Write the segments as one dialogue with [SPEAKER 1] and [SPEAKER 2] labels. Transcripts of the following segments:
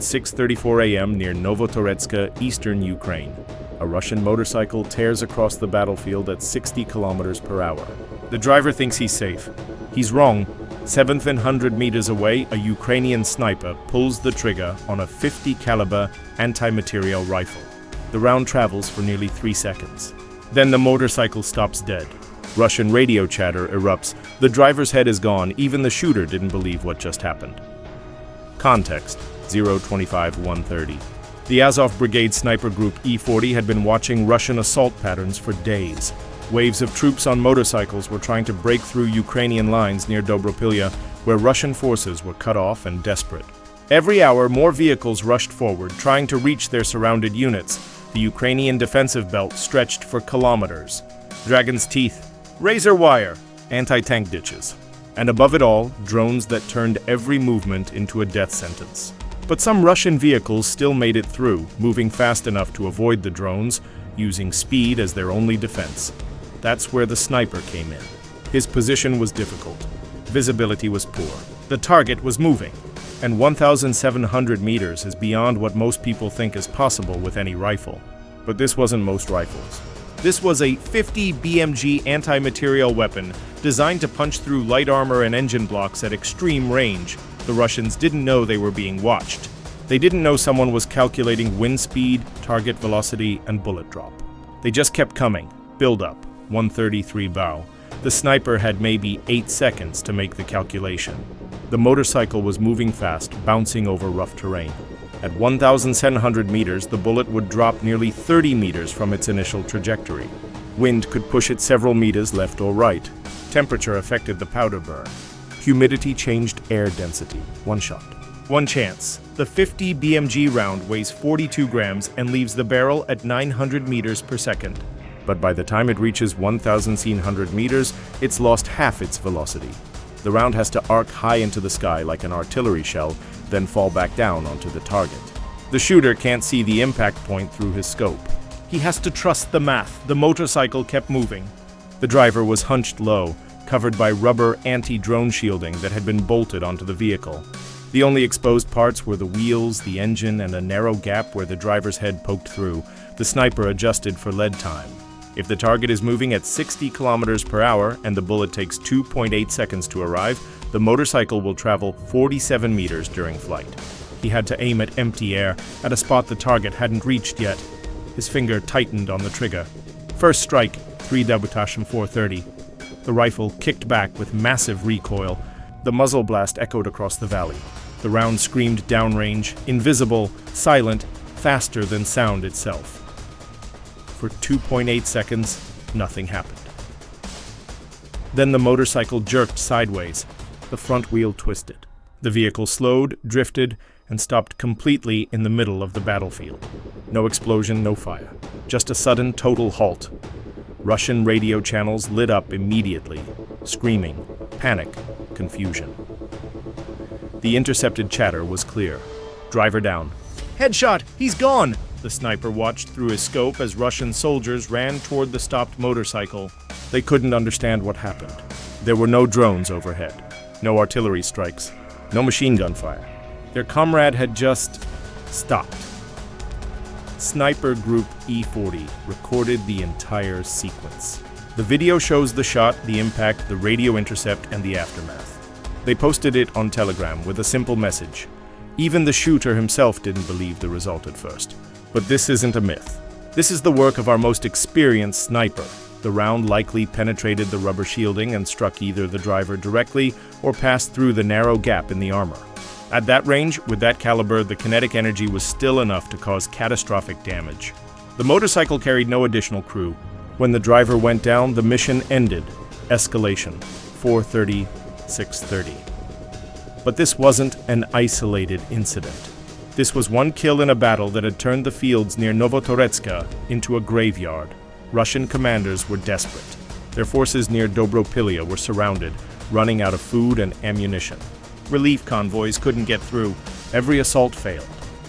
[SPEAKER 1] 6:34 a.m. near Novotoretska, eastern Ukraine. A Russian motorcycle tears across the battlefield at 60 kilometers per hour. The driver thinks he's safe. He's wrong. 7th and 100 meters away, a Ukrainian sniper pulls the trigger on a 50 caliber anti-materiel rifle. The round travels for nearly 3 seconds. Then the motorcycle stops dead. Russian radio chatter erupts. The driver's head is gone. Even the shooter didn't believe what just happened. Context: 0:25-1:30. The Azov Brigade Sniper Group E-40 had been watching Russian assault patterns for days. Waves of troops on motorcycles were trying to break through Ukrainian lines near Dobropilya, where Russian forces were cut off and desperate. Every hour, more vehicles rushed forward, trying to reach their surrounded units. The Ukrainian defensive belt stretched for kilometers. Dragon's teeth, razor wire, anti-tank ditches. And above it all, drones that turned every movement into a death sentence. But some Russian vehicles still made it through, moving fast enough to avoid the drones, using speed as their only defense. That's where the sniper came in. His position was difficult. Visibility was poor. The target was moving. And 1,700 meters is beyond what most people think is possible with any rifle. But this wasn't most rifles. This was a 50 BMG anti-materiel weapon designed to punch through light armor and engine blocks at extreme range. The Russians didn't know they were being watched. They didn't know someone was calculating wind speed, target velocity, and bullet drop. They just kept coming. Build up. 133 bow. The sniper had maybe 8 seconds to make the calculation. The motorcycle was moving fast, bouncing over rough terrain. At 1,700 meters, the bullet would drop nearly 30 meters from its initial trajectory. Wind could push it several meters left or right. Temperature affected the powder burn. Humidity changed air density. One shot. One chance. The 50 BMG round weighs 42 grams and leaves the barrel at 900 meters per second. But by the time it reaches 1,700 meters, it's lost half its velocity. The round has to arc high into the sky like an artillery shell, then fall back down onto the target. The shooter can't see the impact point through his scope. He has to trust the math. The motorcycle kept moving. The driver was hunched low, covered by rubber anti-drone shielding that had been bolted onto the vehicle. The only exposed parts were the wheels, the engine, and a narrow gap where the driver's head poked through. The sniper adjusted for lead time. If the target is moving at 60 kilometers per hour and the bullet takes 2.8 seconds to arrive, the motorcycle will travel 47 meters during flight. He had to aim at empty air, at a spot the target hadn't reached yet. His finger tightened on the trigger. First strike, 3 Debutashim 430. The rifle kicked back with massive recoil. The muzzle blast echoed across the valley. The round screamed downrange, invisible, silent, faster than sound itself. For 2.8 seconds, nothing happened. Then the motorcycle jerked sideways. The front wheel twisted. The vehicle slowed, drifted, and stopped completely in the middle of the battlefield. No explosion, no fire. Just a sudden, total halt. Russian radio channels lit up immediately. Screaming, panic, confusion. The intercepted chatter was clear. Driver down. Headshot! He's gone! The sniper watched through his scope as Russian soldiers ran toward the stopped motorcycle. They couldn't understand what happened. There were no drones overhead, no artillery strikes, no machine gun fire. Their comrade had just stopped. Sniper Group E-40 recorded the entire sequence. The video shows the shot, the impact, the radio intercept, and the aftermath. They posted it on Telegram with a simple message. Even the shooter himself didn't believe the result at first. But this isn't a myth. This is the work of our most experienced sniper. The round likely penetrated the rubber shielding and struck either the driver directly or passed through the narrow gap in the armor. At that range, with that caliber, the kinetic energy was still enough to cause catastrophic damage. The motorcycle carried no additional crew. When the driver went down, the mission ended. Escalation. 4:30, 6:30. But this wasn't an isolated incident. This was one kill in a battle that had turned the fields near Novotoretska into a graveyard. Russian commanders were desperate. Their forces near Dobropilya were surrounded, running out of food and ammunition. Relief convoys couldn't get through. Every assault failed.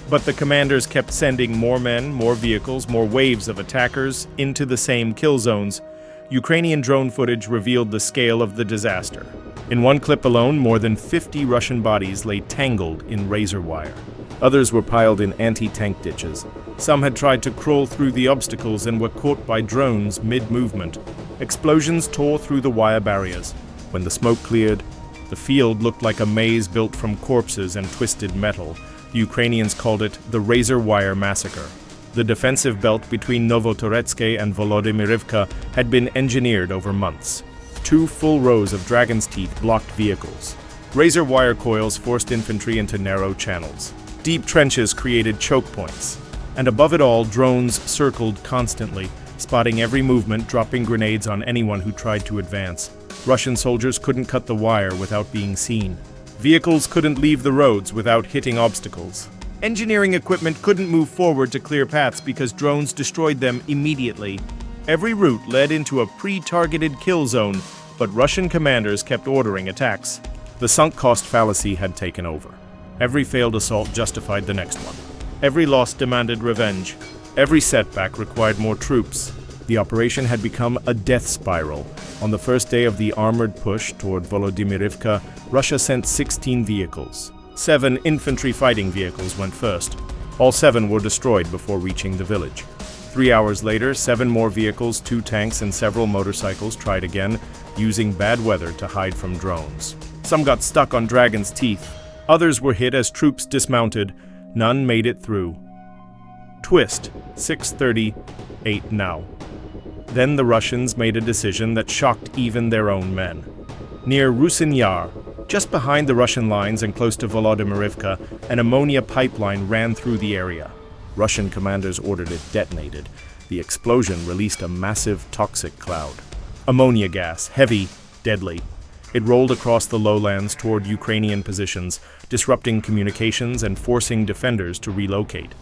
[SPEAKER 1] But the commanders kept sending more men, more vehicles, more waves of attackers into the same kill zones. Ukrainian drone footage revealed the scale of the disaster. In one clip alone, more than 50 Russian bodies lay tangled in razor wire. Others were piled in anti-tank ditches. Some had tried to crawl through the obstacles and were caught by drones mid-movement. Explosions tore through the wire barriers. When the smoke cleared, the field looked like a maze built from corpses and twisted metal. The Ukrainians called it the Razor Wire Massacre. The defensive belt between Novotoretsk and Volodymyrivka had been engineered over months. 2 full rows of dragon's teeth blocked vehicles. Razor wire coils forced infantry into narrow channels. Deep trenches created choke points. And above it all, drones circled constantly, spotting every movement, dropping grenades on anyone who tried to advance. Russian soldiers couldn't cut the wire without being seen. Vehicles couldn't leave the roads without hitting obstacles. Engineering equipment couldn't move forward to clear paths because drones destroyed them immediately. Every route led into a pre-targeted kill zone, but Russian commanders kept ordering attacks. The sunk cost fallacy had taken over. Every failed assault justified the next one. Every loss demanded revenge. Every setback required more troops. The operation had become a death spiral. On the first day of the armored push toward Volodymyrivka, Russia sent 16 vehicles. 7 infantry fighting vehicles went first. All 7 were destroyed before reaching the village. 3 hours later, 7 more vehicles, 2 tanks, and several motorcycles tried again, using bad weather to hide from drones. Some got stuck on Dragon's Teeth. Others were hit as troops dismounted. None made it through. Twist, 6:38 now. Then the Russians made a decision that shocked even their own men. Near Rusin Yar, just behind the Russian lines and close to Volodymyrivka, an ammonia pipeline ran through the area. Russian commanders ordered it detonated. The explosion released a massive toxic cloud. Ammonia gas, heavy, deadly. It rolled across the lowlands toward Ukrainian positions, disrupting communications and forcing defenders to relocate.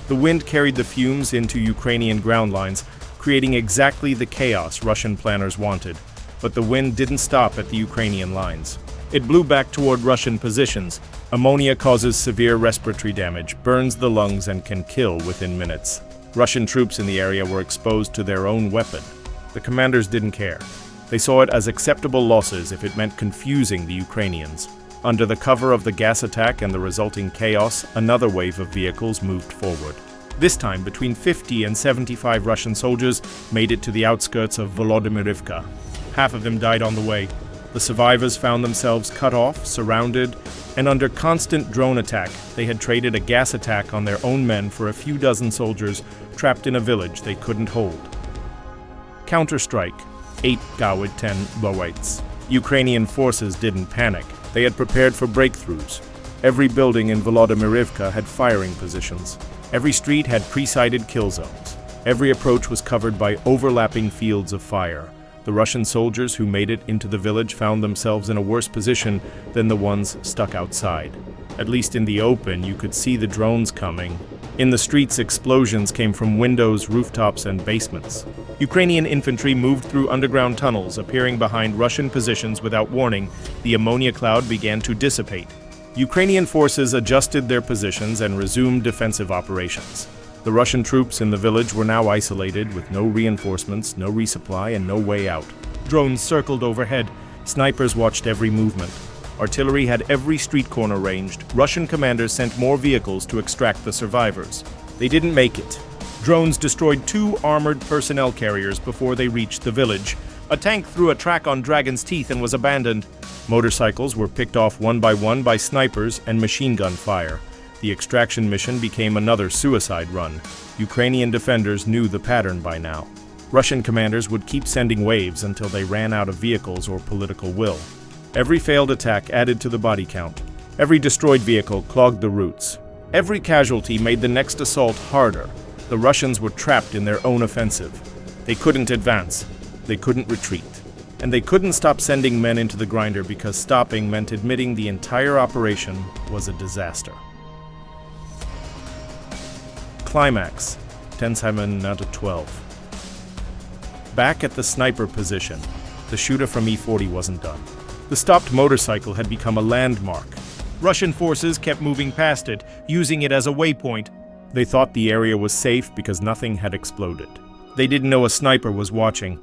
[SPEAKER 1] The wind carried the fumes into Ukrainian ground lines, creating exactly the chaos Russian planners wanted. But the wind didn't stop at the Ukrainian lines. It blew back toward Russian positions. Ammonia causes severe respiratory damage, burns the lungs, and can kill within minutes. Russian troops in the area were exposed to their own weapon. The commanders didn't care. They saw it as acceptable losses if it meant confusing the Ukrainians. Under the cover of the gas attack and the resulting chaos, another wave of vehicles moved forward. This time, between 50 and 75 Russian soldiers made it to the outskirts of Volodymyrivka. Half of them died on the way. The survivors found themselves cut off, surrounded, and under constant drone attack. They had traded a gas attack on their own men for a few dozen soldiers trapped in a village they couldn't hold. Counterstrike, 8 Gawit 10 Lowites. Ukrainian forces didn't panic. They had prepared for breakthroughs. Every building in Volodymyrivka had firing positions. Every street had pre-sighted kill zones. Every approach was covered by overlapping fields of fire. The Russian soldiers who made it into the village found themselves in a worse position than the ones stuck outside. At least in the open, you could see the drones coming. In the streets, explosions came from windows, rooftops, and basements. Ukrainian infantry moved through underground tunnels, appearing behind Russian positions without warning. The ammonia cloud began to dissipate. Ukrainian forces adjusted their positions and resumed defensive operations. The Russian troops in the village were now isolated, with no reinforcements, no resupply, and no way out. Drones circled overhead. Snipers watched every movement. Artillery had every street corner ranged. Russian commanders sent more vehicles to extract the survivors. They didn't make it. Drones destroyed 2 armored personnel carriers before they reached the village. A tank threw a track on Dragon's Teeth and was abandoned. Motorcycles were picked off one by snipers and machine gun fire. The extraction mission became another suicide run. Ukrainian defenders knew the pattern by now. Russian commanders would keep sending waves until they ran out of vehicles or political will. Every failed attack added to the body count. Every destroyed vehicle clogged the routes. Every casualty made the next assault harder. The Russians were trapped in their own offensive. They couldn't advance. They couldn't retreat. And they couldn't stop sending men into the grinder because stopping meant admitting the entire operation was a disaster. Climax, 10/7/12. Back at the sniper position, the shooter from E-40 wasn't done. The stopped motorcycle had become a landmark. Russian forces kept moving past it, using it as a waypoint. They thought the area was safe because nothing had exploded. They didn't know a sniper was watching.